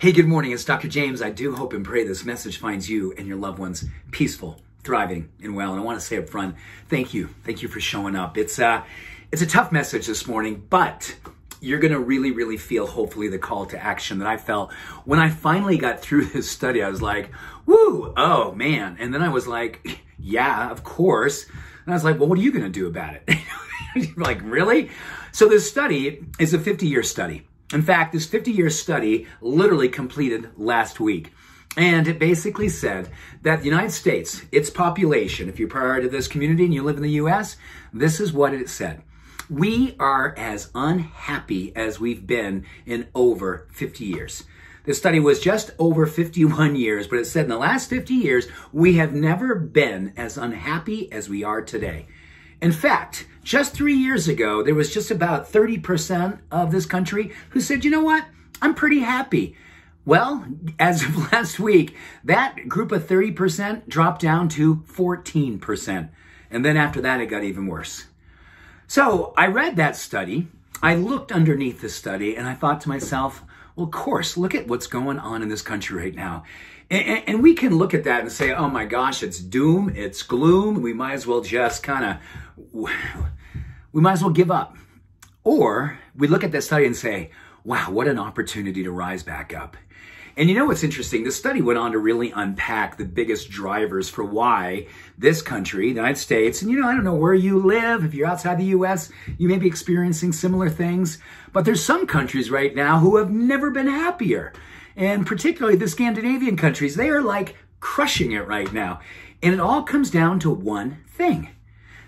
Hey, good morning. It's Dr. James. I do hope and pray this message finds you and your loved ones peaceful, thriving, and well. And I want to say up front, thank you. Thank you for showing up. It's a tough message this morning, but you're going to really feel, hopefully, the call to action that I felt when I finally got through this study. I was like, woo, oh, man. And then I was like, yeah, of course. And I was like, well, what are you going to do about it? You're like, really? So this study is a 50-year study. In fact, this 50-year study literally completed last week. And it basically said that the United States, its population, if you're part of this community and you live in the U.S., this is what it said. We are as unhappy as we've been in over 50 years. This study was just over 51 years, but it said in the last 50 years, we have never been as unhappy as we are today. In fact, just 3 years ago, there was just about 30% of this country who said, you know what, I'm pretty happy. Well, as of last week, that group of 30% dropped down to 14%. And then after that, it got even worse. So I read that study, I looked underneath the study, and I thought to myself, well, of course, look at what's going on in this country right now. And we can look at that and say, oh my gosh, it's doom, it's gloom. We might as well just we might as well give up. Or we look at that study and say, wow, what an opportunity to rise back up. And you know what's interesting? The study went on to really unpack the biggest drivers for why this country, the United States, and I don't know where you live. If you're outside the U.S., you may be experiencing similar things. But there's some countries right now who have never been happier. And particularly the Scandinavian countries, they are like crushing it right now. And it all comes down to one thing: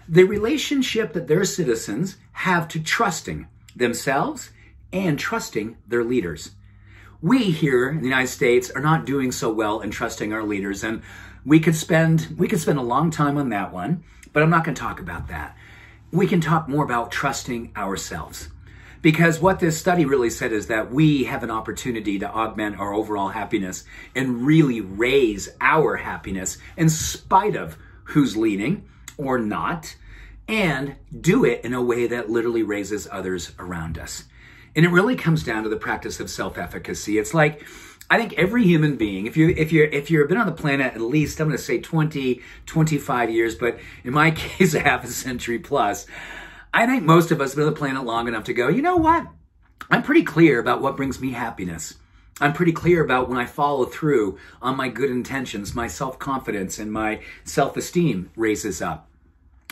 the relationship that their citizens have to trusting themselves and trusting their leaders. We here in the United States are not doing so well in trusting our leaders, and we could spend a long time on that one, but I'm not going to talk about that. We can talk more about trusting ourselves. Because what this study really said is that we have an opportunity to augment our overall happiness and really raise our happiness in spite of who's leading or not, and do it in a way that literally raises others around us. And it really comes down to the practice of self-efficacy. It's like, I think every human being, if you've been on the planet at least, I'm going to say 20, 25 years, but in my case, a half a century plus, I think most of us have been on the planet long enough to go, you know what? I'm pretty clear about what brings me happiness. I'm pretty clear about when I follow through on my good intentions, my self-confidence and my self-esteem raises up.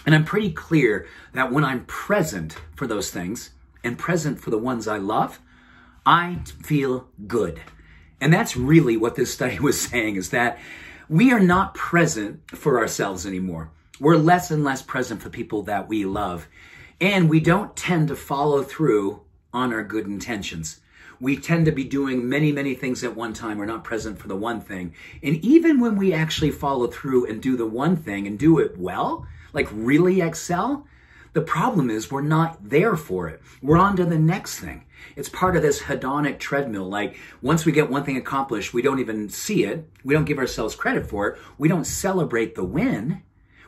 And I'm pretty clear that when I'm present for those things and present for the ones I love, I feel good. And that's really what this study was saying, is that we are not present for ourselves anymore. We're less and less present for people that we love. And we don't tend to follow through on our good intentions. We tend to be doing many things at one time. We're not present for the one thing. And even when we actually follow through and do the one thing and do it well, like really excel, the problem is we're not there for it. We're on to the next thing. It's part of this hedonic treadmill. Like once we get one thing accomplished, we don't even see it. We don't give ourselves credit for it. We don't celebrate the win.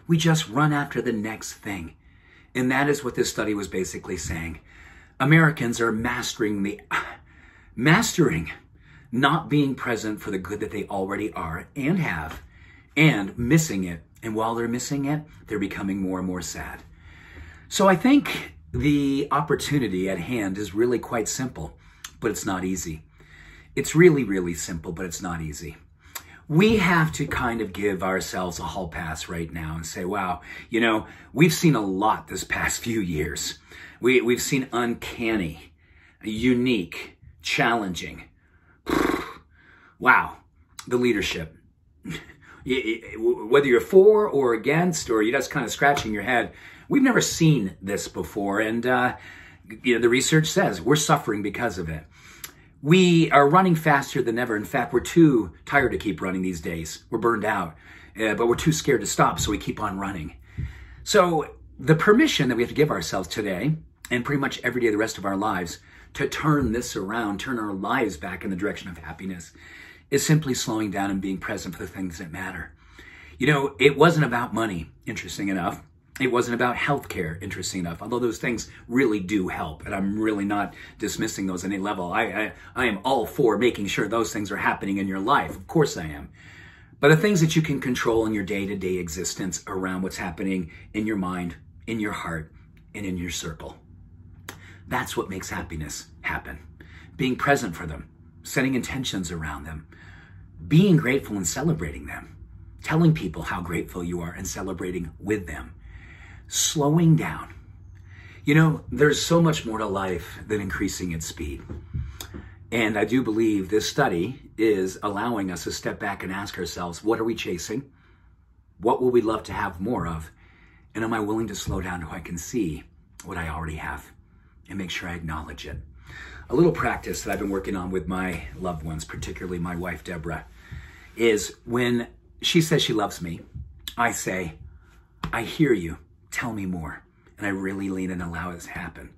We just run after the next thing. And that is what this study was basically saying. Americans are mastering not being present for the good that they already are and have, and missing it. And while they're missing it, they're becoming more and more sad. So I think the opportunity at hand is really quite simple, but it's not easy. It's really simple, but it's not easy. We have to kind of give ourselves a hall pass right now and say, wow, we've seen a lot this past few years. We've seen uncanny, unique, challenging. Wow, the leadership. Whether you're for or against, or you're just kind of scratching your head, we've never seen this before. And the research says we're suffering because of it. We are running faster than ever. In fact, we're too tired to keep running these days. We're burned out, but we're too scared to stop, so we keep on running. So the permission that we have to give ourselves today, and pretty much every day the rest of our lives, to turn this around, turn our lives back in the direction of happiness, is simply slowing down and being present for the things that matter. It wasn't about money, interesting enough. It wasn't about healthcare, interesting enough, although those things really do help, and I'm really not dismissing those at any level. I am all for making sure those things are happening in your life. Of course I am. But the things that you can control in your day-to-day existence around what's happening in your mind, in your heart, and in your circle. That's what makes happiness happen. Being present for them, setting intentions around them, being grateful and celebrating them, telling people how grateful you are and celebrating with them, slowing down. You know, there's so much more to life than increasing its speed. And I do believe this study is allowing us to step back and ask ourselves, what are we chasing? What will we love to have more of? And am I willing to slow down so I can see what I already have and make sure I acknowledge it? A little practice that I've been working on with my loved ones, particularly my wife, Deborah, is when she says she loves me, I say, I hear you, tell me more. And I really lean and allow it to happen.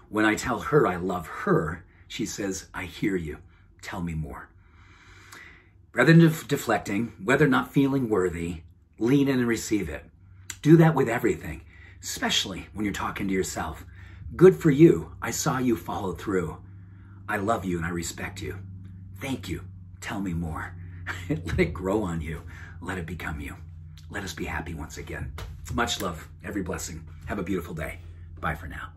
When I tell her I love her, she says, I hear you, tell me more. Rather than deflecting, whether not feeling worthy, lean in and receive it. Do that with everything, especially when you're talking to yourself. Good for you, I saw you follow through. I love you and I respect you. Thank you, tell me more. Let it grow on you. Let it become you. Let us be happy once again. Much love, every blessing. Have a beautiful day. Bye for now.